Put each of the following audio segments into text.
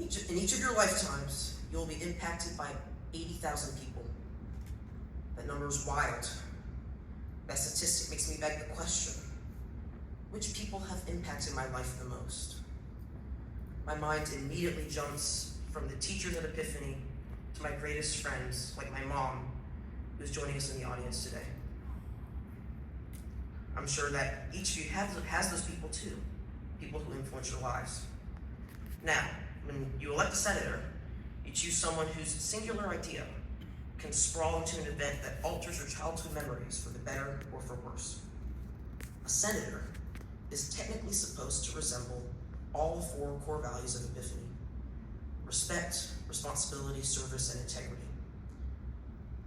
In each of your lifetimes, you'll be impacted by 80,000 people. That number is wild. That statistic makes me beg the question, which people have impacted my life the most? My mind immediately jumps from the teachers at Epiphany to my greatest friends, like my mom, who's joining us in the audience today. I'm sure that each of you has those people too, people who influence your lives. Now, when you elect a senator, you choose someone whose singular idea can sprawl into an event that alters your childhood memories for the better or for worse. A senator is technically supposed to resemble all four core values of Epiphany: respect, responsibility, service, and integrity.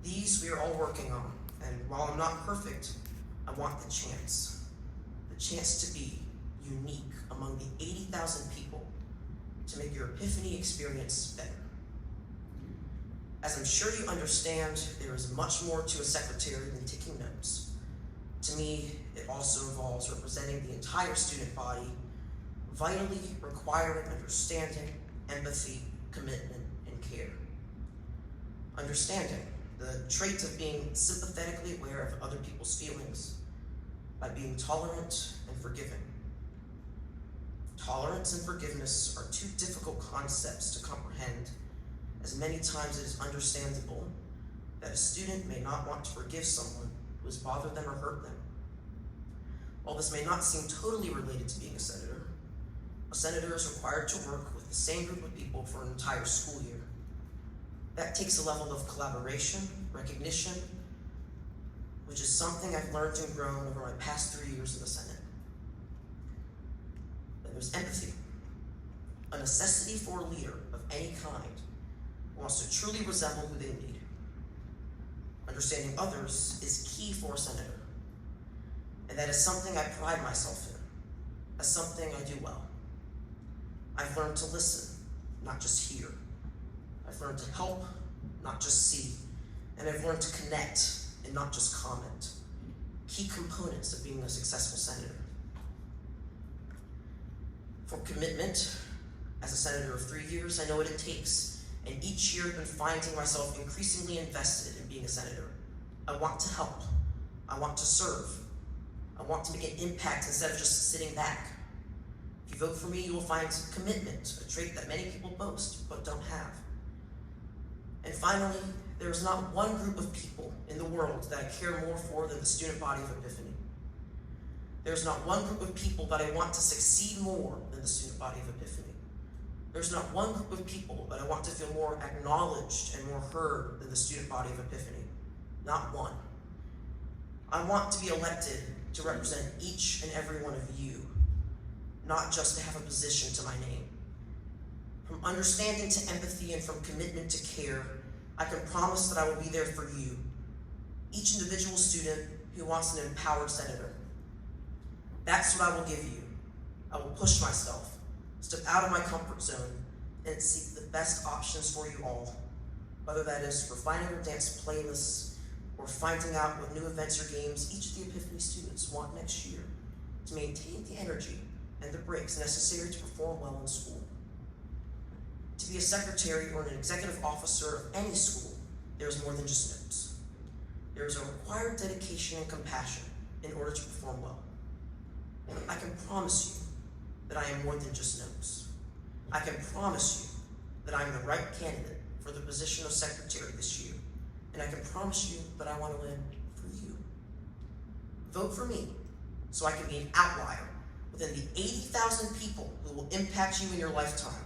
These we are all working on, and while I'm not perfect, I want the chance to be unique among the 80,000 people to make your Epiphany experience better. As I'm sure you understand, there is much more to a secretary than taking notes. To me, it also involves representing the entire student body, vitally requiring understanding, empathy, commitment, and care. Understanding the trait of being sympathetically aware of other people's feelings by being tolerant and forgiving. Tolerance and forgiveness are two difficult concepts to comprehend, as many times it is understandable that a student may not want to forgive someone who has bothered them or hurt them. While this may not seem totally related to being a senator is required to work with the same group of people for an entire school year. That takes a level of collaboration, recognition, which is something I've learned and grown over my past 3 years in the Senate. Then there's empathy, a necessity for a leader of any kind who wants to truly resemble who they lead. Understanding others is key for a senator, and that is something I pride myself in, as something I do well. I've learned to listen, not just hear. I've learned to help, not just see. And I've learned to connect and not just comment. Key components of being a successful senator. For commitment, as a senator of 3 years, I know what it takes. And each year I've been finding myself increasingly invested in being a senator. I want to help. I want to serve. I want to make an impact instead of just sitting back. If you vote for me, you will find commitment, a trait that many people boast but don't have. And finally, there is not one group of people in the world that I care more for than the student body of Epiphany. There is not one group of people that I want to succeed more than the student body of Epiphany. There's not one group of people that I want to feel more acknowledged and more heard than the student body of Epiphany. Not one. I want to be elected to represent each and every one of you, not just to have a position to my name. From understanding to empathy and from commitment to care, I can promise that I will be there for you, each individual student who wants an empowered senator. That's what I will give you. I will push myself, step out of my comfort zone, and seek the best options for you all, whether that is for finding your dance playlists or finding out what new events or games each of the Epiphany students want next year to maintain the energy and the breaks necessary to perform well in school. To be a secretary or an executive officer of any school, there is more than just notes. There is a required dedication and compassion in order to perform well. And I can promise you that I am more than just notes. I can promise you that I am the right candidate for the position of secretary this year. And I can promise you that I want to win for you. Vote for me so I can be an outlier within the 80,000 people who will impact you in your lifetime.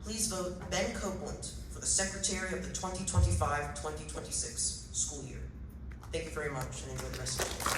Please vote Ben Copeland for the secretary of the 2025-2026 school year. Thank you very much and enjoy the rest of the day.